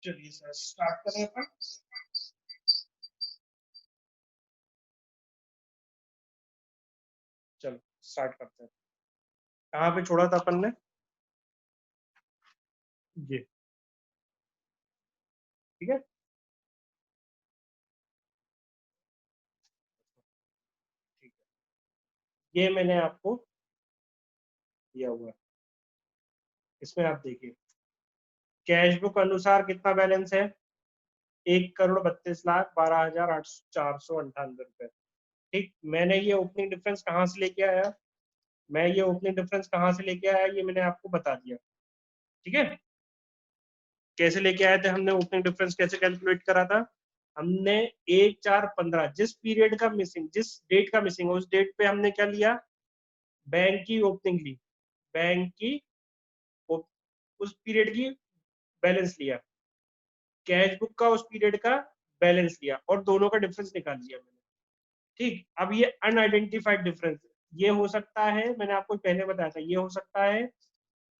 चलिए sir start करें अपन। चलो स्टार्ट करते हैं। कहाँ पे छोड़ा था अपन ने? ये ठीक है। ठीक है, ये मैंने आपको दिया हुआ है। इसमें आप देखिए कैश बुक अनुसार कितना बैलेंस है? 1,32,12,498 ठीक। मैंने ये ओपनिंग डिफरेंस कहाँ से लेके आया? मैं ये ओपनिंग डिफरेंस कहाँ से लेके आया ये मैंने आपको बता दिया। ठीक है, कैसे लेके आए थे हमने ओपनिंग डिफरेंस, कैसे कैलकुलेट करा था हमने? 1/4/15 जिस पीरियड का मिसिंग, जिस डेट का मिसिंग उस डेट पे हमने क्या लिया? बैंक की ओपनिंग ली, बैंक की उस पीरियड की बैलेंस लिया, कैश बुक का उस पीरियड का बैलेंस लिया और दोनों का डिफरेंस निकाल लिया मैंने। ठीक, अब ये अनआइडेंटिफाइड डिफरेंस ये हो सकता है, मैंने आपको पहले बताया था, ये हो सकता है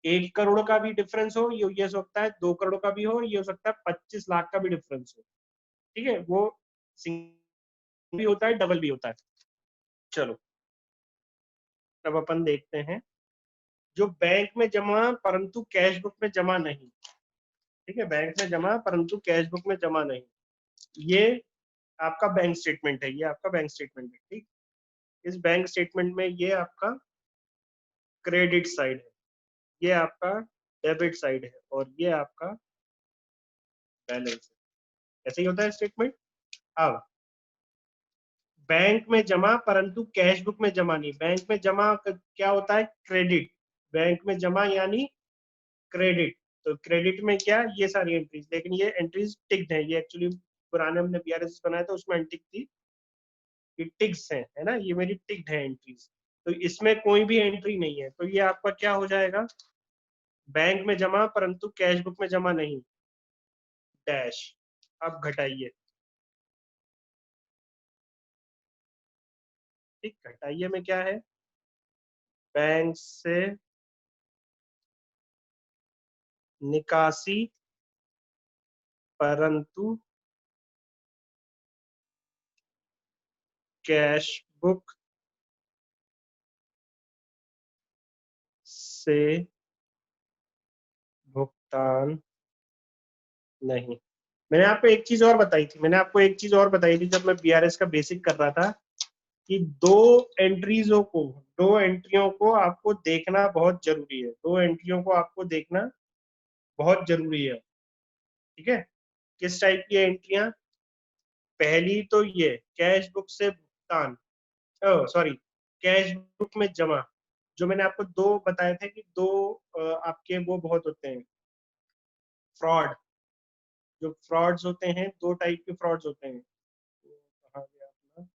1 करोड़ का भी डिफरेंस हो, ये हो सकता है 2 करोड़ का भी हो, ये हो सकता है 25 लाख का भी डिफरेंस हो। ठीक है, वो सिंगल भी होता है, डबल भी होता है। चलो तब अपन देखते हैं जो बैंक में जमा परंतु कैश बुक में जमा नहीं। ठीक है, बैंक में जमा परंतु कैश बुक में जमा नहीं, ये आपका बैंक स्टेटमेंट है, ये आपका बैंक स्टेटमेंट है। ठीक, इस बैंक स्टेटमेंट में ये आपका क्रेडिट साइड है, ये आपका डेबिट साइड है और ये आपका बैलेंस है। ऐसे ही होता है स्टेटमेंट। अब बैंक में जमा परंतु कैश बुक में जमा नहीं, बैंक में जमा क्या होता है? क्रेडिट। बैंक में जमा यानी क्रेडिट। तो क्रेडिट में क्या? ये सारी एंट्रीज, लेकिन ये एंट्रीज टिक्ड है, ये एक्चुअली पुराने हमने बीआरएस बनाया था उसमें अनटिक थी, ये टिक्स है ना, ये मेरी टिक्ड है एंट्रीज। तो इसमें कोई भी एंट्री नहीं है, तो ये आपका क्या हो जाएगा? बैंक में जमा परंतु कैश बुक में जमा नहीं, डैश। अब घटाइए। ठीक, घटाइए में क्या है? बैंक से निकासी परंतु कैश बुक से भुगतान नहीं। मैंने आपको एक चीज और बताई थी, मैंने आपको एक चीज और बताई थी जब मैं बीआरएस का बेसिक कर रहा था, कि दो एंट्रियों को आपको देखना बहुत जरूरी है, दो एंट्रियों को आपको देखना बहुत जरूरी है। ठीक है, किस टाइप की एंट्रियां? पहली तो ये कैश बुक से भुगतान, सॉरी, कैश बुक में जमा। जो मैंने आपको दो बताए थे कि दो आपके वो बहुत होते हैं फ्रॉड, जो फ्रॉड्स होते हैं, दो टाइप के फ्रॉड्स होते हैं। तो कहाँ गया अपना?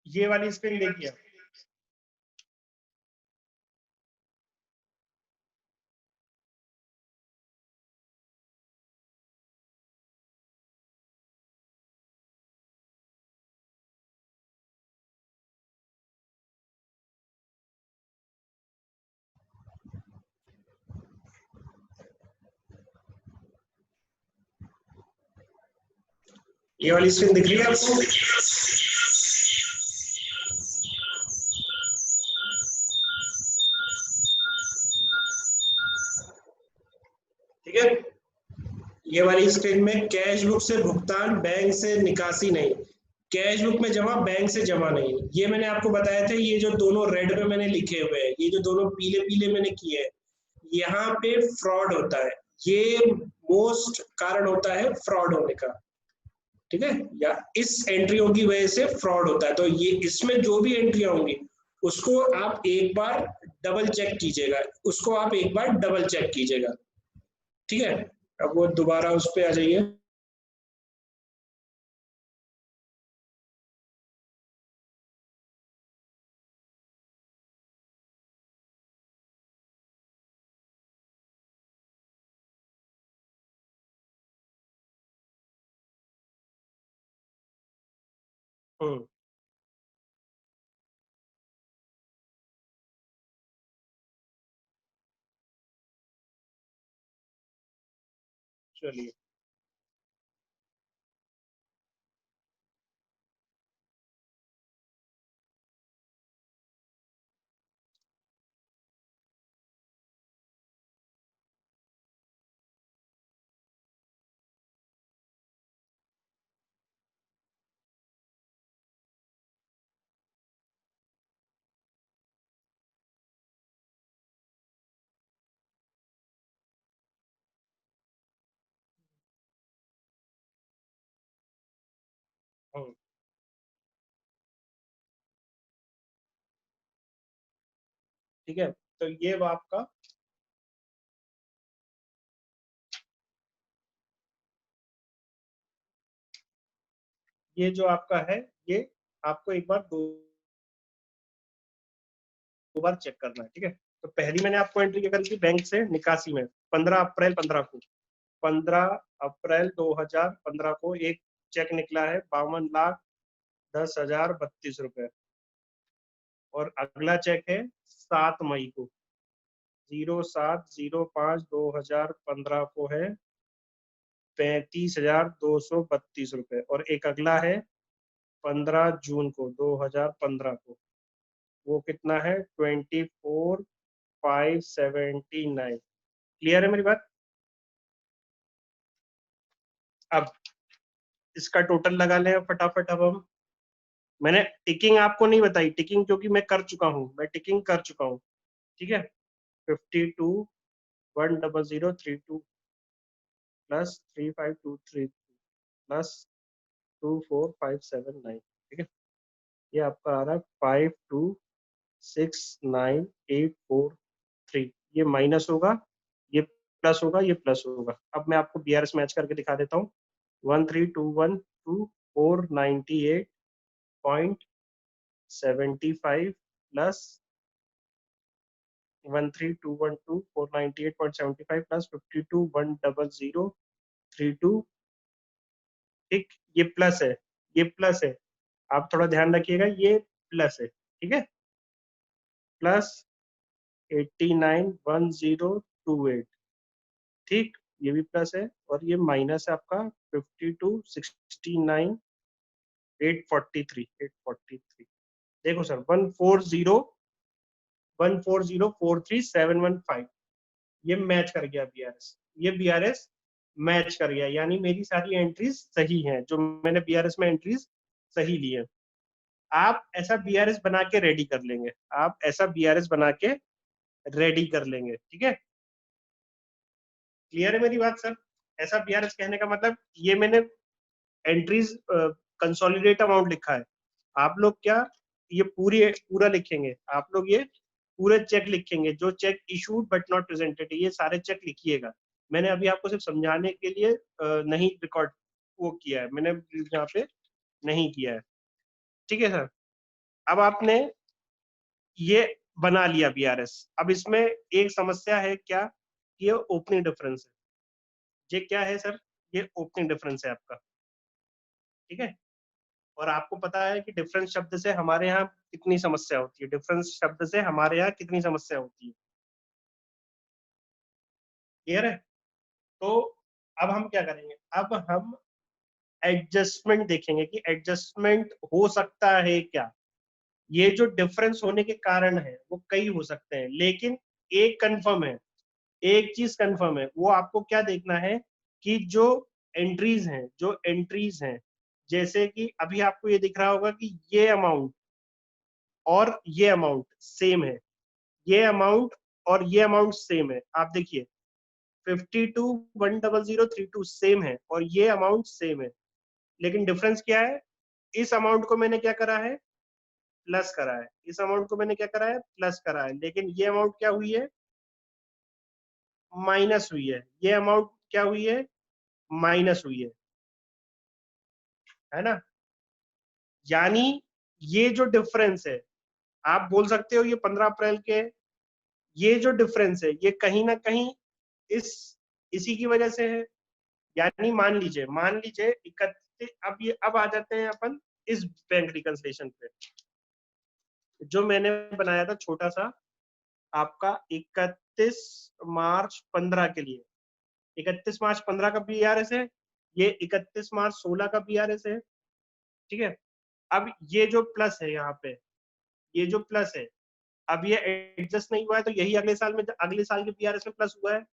ये वाली स्क्रीन देखिए। ये वाली स्क्रीन दिख रही है आपको? ठीक है, ये वाली स्क्रीन में कैश बुक से भुगतान, बैंक से निकासी नहीं, कैश बुक में जमा, बैंक से जमा नहीं। ये मैंने आपको बताया था, ये जो दोनों रेड में मैंने लिखे हुए हैं, ये जो दोनों पीले पीले मैंने किए हैं, यहाँ पे फ्रॉड होता है, ये मोस्ट कारण होता है फ्रॉड होने का, ठीक है, या इस एंट्रियों की वजह से फ्रॉड होता है। तो ये इसमें जो भी एंट्रियां होंगी उसको आप एक बार डबल चेक कीजिएगा, उसको आप एक बार डबल चेक कीजिएगा, ठीक है। अब वो दोबारा उस पर आ जाइए। हम्म, चलिए। हम्म, ठीक है, तो ये वो आपका, ये जो आपका है, ये आपको एक बार दो बार चेक करना है, ठीक है। तो पहली मैंने आपको एंट्री क्या करी थी, बैंक से निकासी में 15 अप्रैल 15 को, 15 अप्रैल 2015 को एक चेक निकला है 52,10,032 रुपए। और अगला चेक है 7 मई को, 07/05/2015 को है 35,232 रुपए। और एक अगला है 15 जून को 2015 को, वो कितना है 24,579। क्लियर है मेरी बात? अब इसका टोटल लगा लें फटाफट। अब हम, मैंने टिकिंग आपको नहीं बताई, टिकिंग क्योंकि मैं कर चुका हूँ, मैं टिकिंग कर चुका हूँ, ठीक है। 52,100,32 प्लस 35,233 प्लस 24,579, ठीक है। ये आपका आ रहा है 52,698,4 ये माइनस होगा, ये प्लस होगा, ये प्लस होगा। अब मैं आपको बीआरएस मैच करके दिखा देता हूँ। 13,212,498.75 प्लस 13,212,498.75 प्लस 52,100,32, ठीक। ये प्लस है, ये प्लस है, आप थोड़ा ध्यान रखिएगा, ये प्लस है, ठीक है। प्लस 89,1028, ठीक, ये भी प्लस है। और ये माइनस है आपका 52,69,843। देखो सर, 140,140,43715, ये मैच कर गया बीआरएस, ये बीआरएस मैच कर गया, यानी मेरी सारी एंट्रीज सही हैं, जो मैंने बीआरएस में एंट्रीज सही ली है। आप ऐसा बीआरएस बना के रेडी कर लेंगे, आप ऐसा बीआरएस बना के रेडी कर लेंगे, ठीक है। क्लियर है मेरी बात सर? ऐसा बीआरएस कहने का मतलब, ये मैंने एंट्रीज कंसोलिडेट अमाउंट लिखा है, आप लोग क्या ये पूरा लिखेंगे, आप लोग ये पूरे चेक लिखेंगे, जो check issued but not presented, ये सारे चेक लिखिएगा। मैंने अभी आपको सिर्फ समझाने के लिए नहीं रिकॉर्ड वो किया है, मैंने यहाँ पे नहीं किया है, ठीक है सर। अब आपने ये बना लिया बीआरएस। अब इसमें एक समस्या है क्या, ये ओपनिंग डिफरेंस है। ये क्या है सर? ये ओपनिंग डिफरेंस है आपका, ठीक है। और आपको पता है कि डिफरेंस शब्द से हमारे यहाँ कितनी समस्या होती है, डिफरेंस शब्द से हमारे यहाँ कितनी समस्या होती है, क्लियर है? तो अब हम क्या करेंगे, अब हम एडजस्टमेंट देखेंगे कि एडजस्टमेंट हो सकता है क्या। ये जो डिफरेंस होने के कारण है वो कई हो सकते हैं, लेकिन एक कंफर्म है, एक चीज कंफर्म है, वो आपको क्या देखना है कि जो एंट्रीज हैं, जैसे कि अभी आपको ये दिख रहा होगा कि ये अमाउंट और ये अमाउंट सेम है, ये अमाउंट और ये अमाउंट सेम है। आप देखिए 52,100,32 सेम है और ये अमाउंट सेम है, लेकिन डिफरेंस क्या है? इस अमाउंट को मैंने क्या करा है? प्लस करा है। इस अमाउंट को मैंने क्या करा है? प्लस करा है, लेकिन ये अमाउंट क्या हुई है? माइनस हुई है। ये अमाउंट क्या हुई है? माइनस हुई है ना? यानी ये जो डिफरेंस है, आप बोल सकते हो ये 15 अप्रैल के, ये जो डिफरेंस है ये कहीं ना कहीं इसी की वजह से है। यानी मान लीजिए 31, अब आ जाते हैं अपन इस बैंक रिकंसिलिएशन पे जो मैंने बनाया था छोटा सा आपका 31 मार्च 15 के लिए। 31 मार्च 15 का बीआरएस है, ये 31 मार्च 16 का बीआरएस है। ठीक है, अब ये जो प्लस है यहाँ पे, ये जो प्लस है, अब ये एडजस्ट नहीं हुआ है तो यही अगले साल में, अगले साल के बीआरएस में प्लस हुआ है,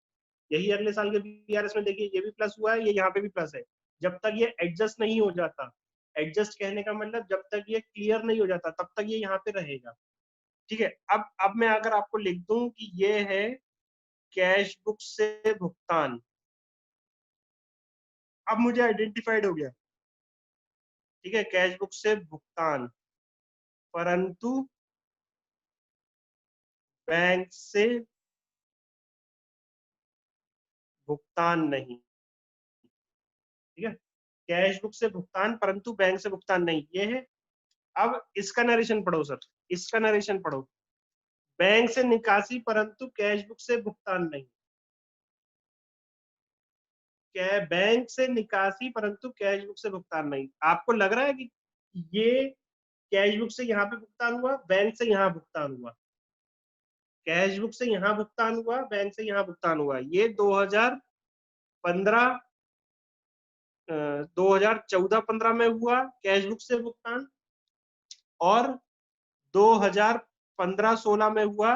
यही अगले साल के बीआरएस में देखिए ये भी प्लस हुआ है, ये यहाँ पे भी प्लस है। जब तक ये एडजस्ट नहीं हो जाता, एडजस्ट कहने का मतलब जब तक ये क्लियर नहीं हो जाता तब तक ये यहाँ पे रहेगा। ठीक है, अब मैं अगर आपको लिख दूं कि ये है कैश बुक से भुगतान, अब मुझे आइडेंटिफाइड हो गया। ठीक है, कैश बुक से भुगतान परंतु बैंक से भुगतान नहीं। ठीक है, कैश बुक से भुगतान परंतु बैंक से भुगतान नहीं, ये है। अब इसका नरेशन पढ़ो सर, इसका नरेशन पढ़ो। बैंक से निकासी परंतु कैश बुक से भुगतान नहीं। बैंक से निकासी परंतु कैश बुक से भुगतान नहीं। आपको लग रहा है कि ये कैश बुक से यहाँ पे भुगतान हुआ, बैंक से यहाँ भुगतान हुआ, कैश बुक से यहाँ भुगतान हुआ, बैंक से यहाँ भुगतान हुआ। ये 2015 2014-15 में हुआ कैश बुक से भुगतान, और 2015-16 में हुआ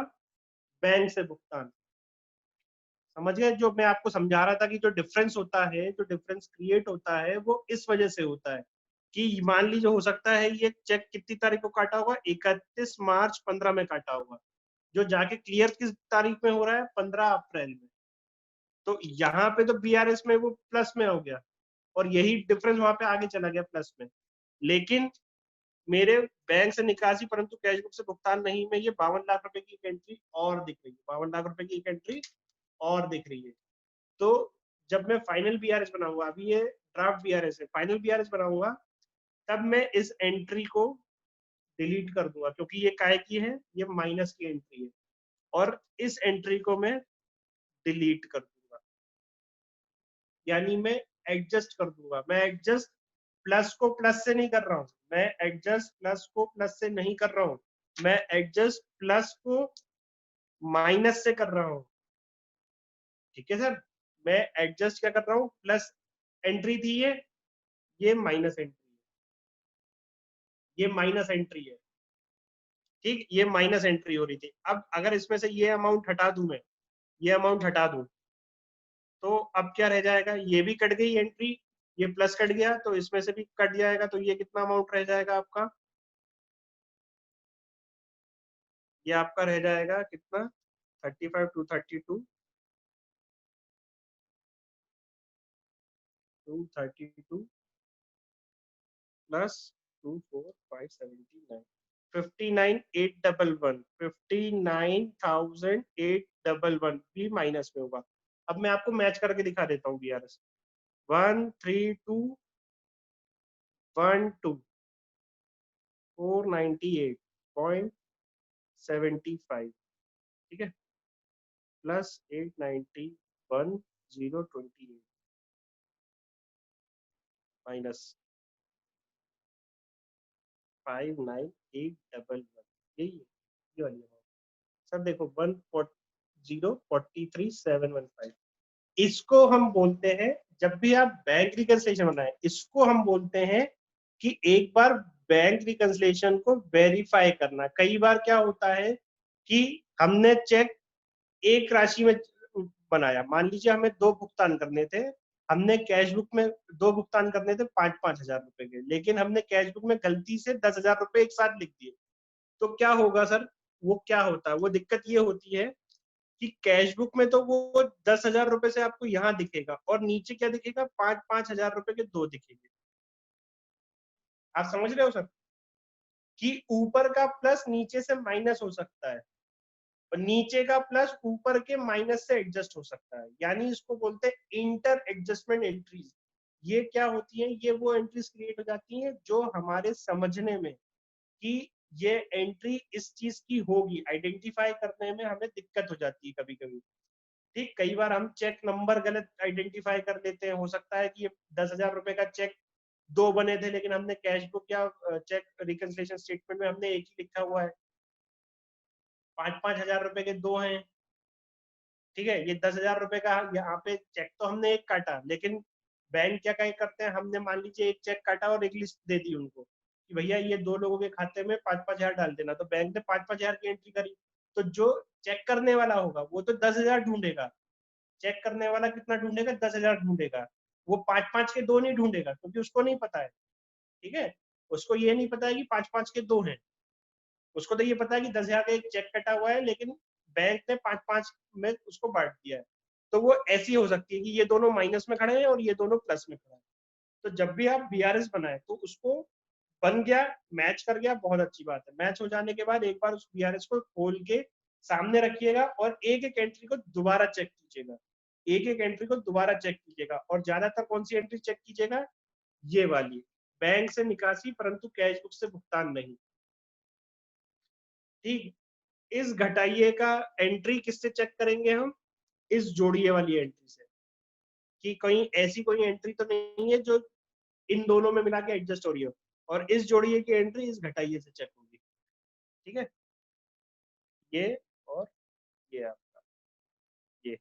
बैंक से भुगतान। समझ गए? जो मैं आपको समझा रहा था कि जो डिफरेंस होता है, जो डिफरेंस क्रिएट होता है वो इस वजह से होता है कि मान लीजिए हो सकता है ये चेक कितनी तारीख को काटा होगा, 31 मार्च 15 में काटा होगा, जो जाके क्लियर किस तारीख में हो रहा है? 15 अप्रैल में। तो यहाँ पे तो बीआरएस में वो प्लस में हो गया और यही डिफरेंस वहां पे आगे चला गया प्लस में। लेकिन मेरे बैंक से निकासी परंतु कैश बुक से भुगतान नहीं में ये 52 लाख रुपए की एक एंट्री और दिख रही है, 52 लाख रुपए की एक एंट्री और दिख रही है। तो जब मैं फाइनल बीआरएस बनाऊंगा, अभी ये ड्राफ्ट बीआरएस है, फाइनल बीआरएस बनाऊंगा तब मैं इस एंट्री को डिलीट कर दूंगा क्योंकि ये काय की है, ये माइनस की एंट्री है, और इस एंट्री को मैं डिलीट कर दूंगा। यानी मैं एडजस्ट कर दूंगा। मैं एडजस्ट प्लस को प्लस से नहीं कर रहा हूं, मैं एडजस्ट प्लस को प्लस से नहीं कर रहा हूं, मैं एडजस्ट प्लस को माइनस से कर रहा हूं। ठीक है सर, मैं एडजस्ट क्या कर रहा हूं? प्लस एंट्री थी ये माइनस एंट्री है, ये माइनस एंट्री है। ठीक, ये माइनस एंट्री हो रही थी। अब अगर इसमें से ये अमाउंट हटा दूं, मैं ये अमाउंट हटा दूं तो अब क्या रह जाएगा? ये भी कट गई एंट्री, ये प्लस कट गया तो इसमें से भी कट जाएगा, तो ये कितना अमाउंट रह जाएगा आपका? ये आपका रह जाएगा कितना? 35 232 प्लस 24579 59,811 59,811 भी माइनस में होगा। अब मैं आपको मैच करके दिखा देता हूँ बीआरएस 13212 498.75, ठीक है, प्लस 891,028 माइनस 59,811, यही है ये वाली अमाउंट। सर देखो 140,43,715, इसको हम बोलते हैं, जब भी आप बैंक रिकंसिलिएशन बनाए इसको हम बोलते हैं कि एक बार बैंक रिकंसिलिएशन को वेरीफाई करना। कई बार क्या होता है कि हमने चेक एक राशि में बनाया, मान लीजिए हमें 2 भुगतान करने थे, हमने कैश बुक में 2 भुगतान करने थे 5-5 हजार रुपए के, लेकिन हमने कैश बुक में गलती से 10,000 रुपए एक साथ लिख दिए। तो क्या होगा सर? वो क्या होता है, वो दिक्कत ये होती है कि कैश बुक में तो वो 10,000 रुपए से आपको यहाँ दिखेगा और नीचे क्या दिखेगा, 5-5 हजार रुपए के 2 दिखेंगे। आप समझ रहे हो सर कि ऊपर का प्लस नीचे से माइनस हो सकता है और नीचे का प्लस ऊपर के माइनस से एडजस्ट हो सकता है, यानी इसको बोलते हैं इंटर एडजस्टमेंट एंट्रीज। ये क्या होती है, ये वो एंट्रीज क्रिएट हो जाती हैं जो हमारे समझने में कि ये एंट्री इस चीज की होगी, आइडेंटिफाई करने में हमें दिक्कत हो जाती है कभी कभी। ठीक, कई बार हम चेक नंबर गलत आइडेंटिफाई कर लेते हैं। हो सकता है कि 10,000 रुपए का चेक 2 बने थे, लेकिन हमने कैश बुक या चेक रिकंसिलिएशन स्टेटमेंट में हमने एक ही लिखा हुआ है, 5-5 हजार रुपए के 2 हैं। ठीक है, ये 10,000 रुपए का यहाँ पे चेक तो हमने एक काटा, लेकिन बैंक क्या करते हैं, हमने मान लीजिए एक चेक काटा और एक लिस्ट दे दी उनको कि भैया ये 2 लोगों के खाते में 5-5 हजार डाल देना, तो बैंक ने 5-5 हजार की एंट्री करी। तो जो चेक करने वाला होगा वो तो 10,000 ढूंढेगा, चेक करने वाला कितना ढूंढेगा, 10,000 ढूंढेगा। वो 5-5 के 2 नहीं ढूंढेगा क्योंकि उसको नहीं पता है। ठीक है, उसको ये नहीं पता है कि 5-5 के 2 हैं, उसको तो ये पता है कि 10,000 का एक चेक कटा हुआ है, लेकिन बैंक ने 5-5 में उसको बांट दिया है। तो वो ऐसी हो सकती है कि ये दोनों माइनस में खड़े हैं और ये दोनों प्लस में खड़े हैं। तो जब भी आप बीआरएस बनाए तो उसको बन गया, मैच कर गया, बहुत अच्छी बात है। मैच हो जाने के बाद एक बार उस बीआरएस को खोल के सामने रखिएगा और एक एक एंट्री को दोबारा चेक कीजिएगा, एक एक एंट्री को दोबारा चेक कीजिएगा। और ज्यादातर कौन सी एंट्री चेक कीजिएगा, ये वाली, बैंक से निकासी परंतु कैश बुक से भुगतान नहीं। ठीक, इस घटाइए का एंट्री किससे चेक करेंगे हम, इस जोड़िए वाली एंट्री से, कि कहीं ऐसी कोई एंट्री तो नहीं है जो इन दोनों में मिला के एडजस्ट हो रही हो, और इस जोड़िए की एंट्री इस घटाइए से चेक होगी। ठीक है, ये और ये आपका ये,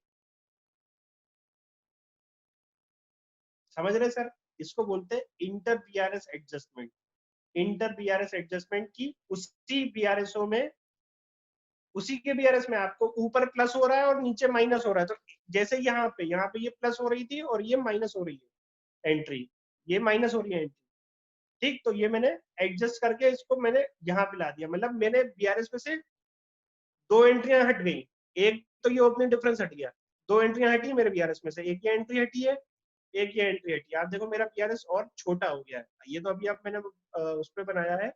समझ रहे सर, इसको बोलते हैं inter BRS adjustment. Inter BRS adjustment की उसी बीआरएसओ में, उसी के बीआरएस में आपको ऊपर प्लस हो रहा है और नीचे माइनस हो रहा है। तो जैसे यहाँ पे ये प्लस हो रही थी और ये माइनस हो रही है एंट्री, ये माइनस हो रही है एंट्री। ठीक, तो ये मैंने एडजस्ट करके इसको मैंने यहाँ पे ला दिया, मतलब मैंने बीआरएस में से 2 एंट्रियां हट गई, एक तो ये ओपनिंग डिफरेंस हट गया, 2 एंट्रियां हटी मेरे बीआरएस में से, एक ये एंट्री हटी है, एक ये एंट्री हटी है। आप देखो मेरा बीआरएस और छोटा हो गया है। ये तो अभी आप मैंने उस पर बनाया है,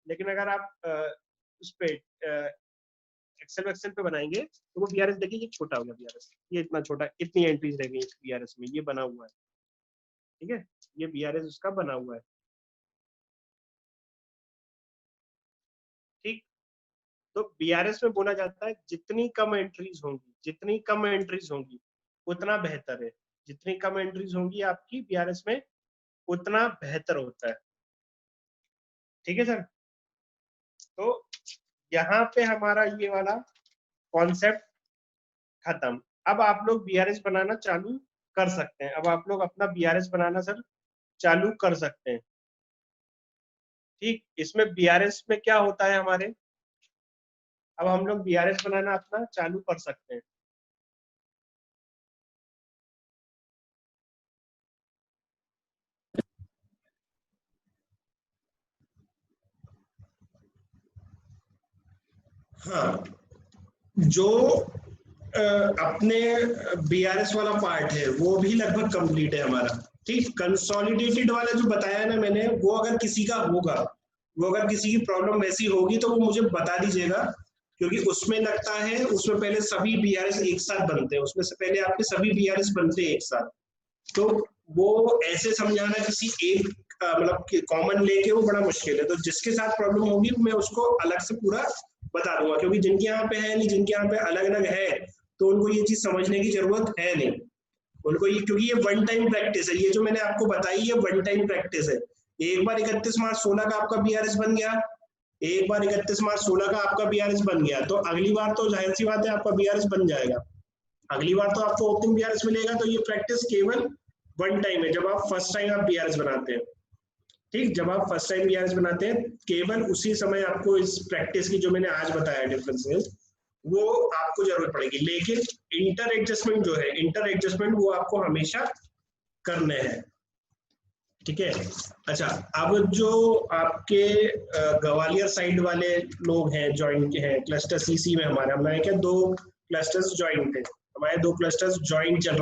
लेकिन अगर आप उस पे एक्सेल पे बनाएंगे तो वो बीआरएस देखिए ये छोटा हो गया बीआरएस, ये इतना छोटा, इतनी एंट्रीज रह गई इस बीआरएस में, ये बना हुआ है। ठीक है, ये बीआरएस उसका बना हुआ है। ठीक, तो बीआरएस में बोला जाता है जितनी कम एंट्रीज होंगी, जितनी कम एंट्रीज होंगी उतना बेहतर है, जितनी कम एंट्रीज होंगी आपकी बीआरएस में उतना बेहतर होता है। ठीक है सर, तो यहाँ पे हमारा ये वाला कॉन्सेप्ट खत्म। अब आप लोग बीआरएस बनाना चालू कर सकते हैं, अब आप लोग अपना बीआरएस बनाना सर चालू कर सकते हैं। ठीक, इसमें बीआरएस में क्या होता है हमारे, अब हम लोग बीआरएस बनाना अपना चालू कर सकते हैं। हाँ, जो अपने बीआरएस वाला पार्ट है वो भी लगभग कंप्लीट है हमारा। ठीक, कंसोलिडेटेड वाला जो बताया ना मैंने, वो अगर किसी का होगा, वो अगर किसी की प्रॉब्लम वैसी होगी तो वो मुझे बता दीजिएगा, क्योंकि उसमें लगता है उसमें पहले सभी बीआरएस एक साथ बनते हैं, उसमें से पहले आपके सभी बीआरएस बनते हैं एक साथ। तो वो ऐसे समझाना किसी एक मतलब कॉमन लेके वो बड़ा मुश्किल है। तो जिसके साथ प्रॉब्लम होगी मैं उसको अलग से पूरा बता दूंगा, क्योंकि जिनके यहाँ पे है नहीं, जिनके यहाँ पे अलग अलग है, तो उनको ये चीज समझने की जरूरत है नहीं उनको, ये क्योंकि ये वन टाइम प्रैक्टिस है, ये जो मैंने आपको बताई ये वन टाइम प्रैक्टिस है। एक बार 31 मार्च 16 का आपका बीआरएस बन गया, एक बार 31 मार्च 16 का आपका बीआरएस बन गया, तो अगली बार तो जाहिर सी बात है आपका बीआरएस बन जाएगा, अगली बार तो आपको ओपनिंग बीआरएस मिलेगा। तो ये प्रैक्टिस केवल वन टाइम है, जब आप फर्स्ट टाइम आप बीआरएस बनाते हैं। ठीक, जब आप फर्स्ट टाइम बीआरएस बनाते हैं केवल उसी समय आपको इस प्रैक्टिस की जो मैंने आज बताया डिफरेंसेस वो आपको जरूरत पड़ेगी। लेकिन इंटर एडजस्टमेंट जो है, इंटर एडजस्टमेंट वो आपको हमेशा करने हैं। ठीक है, अच्छा, अब जो आपके ग्वालियर साइड वाले लोग हैं, ज्वाइन के हैं क्लस्टर सीसी में, हमारे हमने क्या 2 क्लस्टर्स ज्वाइन थे, हमारे 2 क्लस्टर्स ज्वाइन चल